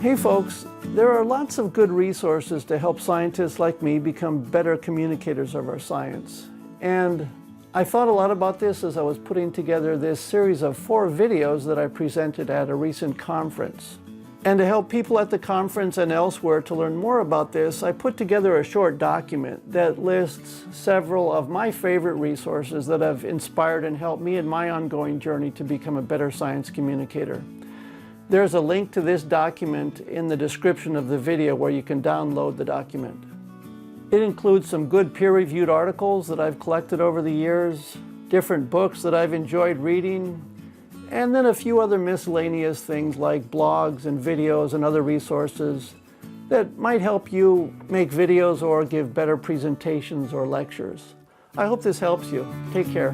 Hey folks, there are lots of good resources to help scientists like me become better communicators of our science. And I thought a lot about this as I was putting together this series of 4 videos that I presented at a recent conference. And to help people at the conference and elsewhere to learn more about this, I put together a short document that lists several of my favorite resources that have inspired and helped me in my ongoing journey to become a better science communicator. There's a link to this document in the description of the video where you can download the document. It includes some good peer-reviewed articles that I've collected over the years, different books that I've enjoyed reading, and then a few other miscellaneous things like blogs and videos and other resources that might help you make videos or give better presentations or lectures. I hope this helps you. Take care.